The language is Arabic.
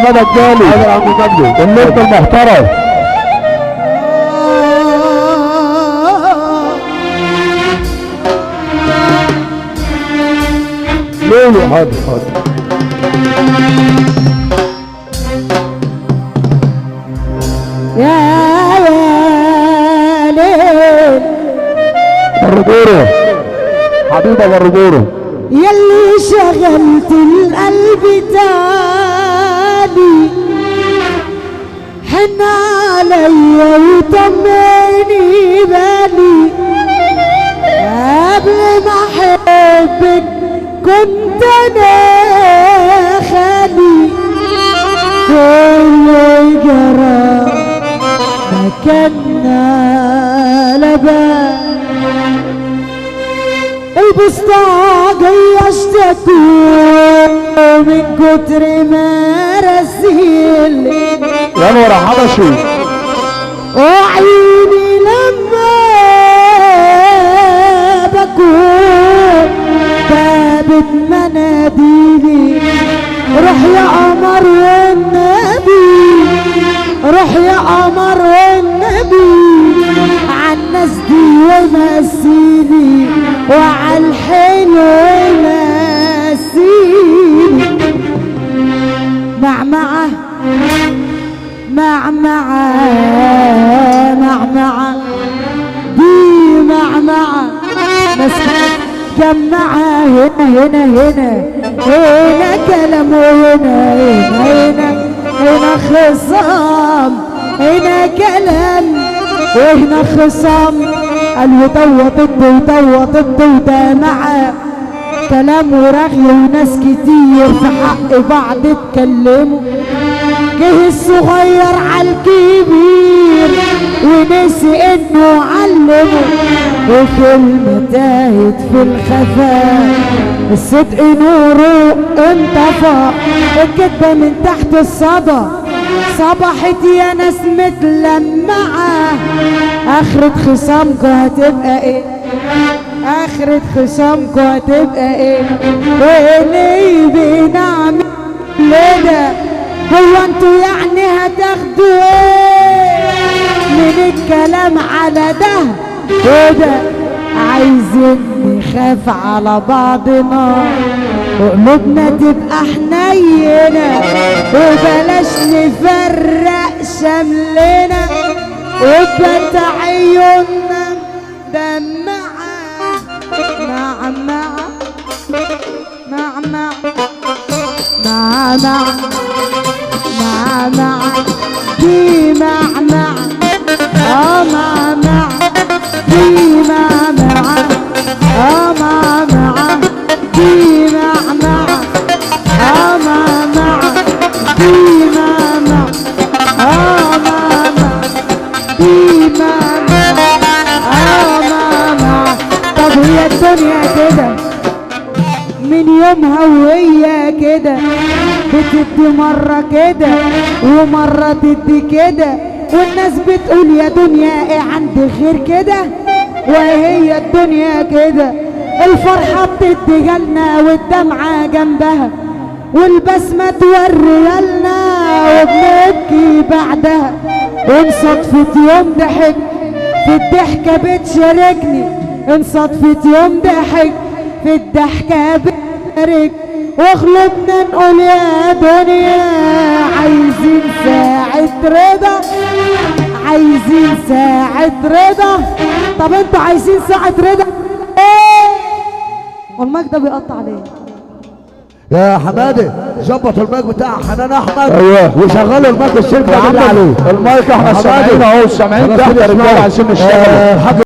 حماده الجالي. حاضر يا عم مجدي النجم المحترم. ليه؟ حاضر حاضر. يا ليل برجوره حبيبه برجوره يلي شغلت القلب تاني حن عليا وطمني بالي قبل ما احبك كنت انا خالي كل جرى مكاننا لبان البسطاجية اشتكوا من كتر ما رسيل يا نور حبشي وعيني لما بكون بابت مناديلي روح يا قمر والنبي روح يا قمر والنبي عالناس دي ومسيلي وعالحلو مسيلي معمعة معمعة معمعة دي معمعة ناس جمعة هنا هنا كلام هنا خصام هنا كلام وهنا خصام قالوا دوا ضد ودوا ضد وده مع كلام ورغي وناس كتير في حق بعض اتكلموا جه الصغير عالكبير ونسي انه علمه وكلمة تاهت في الخفاء الصدق نوره انطفى الكدبة من تحت الصدى صبحت يا ناس متلمعة اخرة خصامكوا هتبقى ايه اخرة خصامكوا هتبقى ايه وليه بنعمل كده هو انتوا يعني هتاخدوا ايه من الكلام على ده كده عايزين نخاف على بعضنا وقلوبنا تبقى حنينة وبلاش نفرق شملنا وبقى عيوننا دمعة معمعة معمعة معمعة معمعة دي معمعة معمعة دي معمعة معمعة دي معمعة معمعة دي معمعة معمعة دي معمعة طب هي الدنيا كده من يومها وهي كده بتدي مرة كده ومرة تدي كده والناس بتقول يا دنيا ايه عندي غير كده وهي الدنيا كده الفرحة بتدي جالنا والدمعة جنبها والبسمة توريها لنا وبنبكي بعدها وان صدفة يوم ضحك في الضحكة بتشاركني ان صدفة يوم ضحك في الضحكة بتشارك وغلبنا نقول يا دنيا عايزين ساعة رضا عايزين ساعة رضا طب انتوا عايزين ساعة رضا ايه والمايك ده بيقطع ليه يا حماده ظبط المايك بتاع حنان احمد ايوه وشغلوا المايك الشركه اللي عليه المايك احنا سامعين اهو سامعين تحت يا رجاله عايزين نشتغل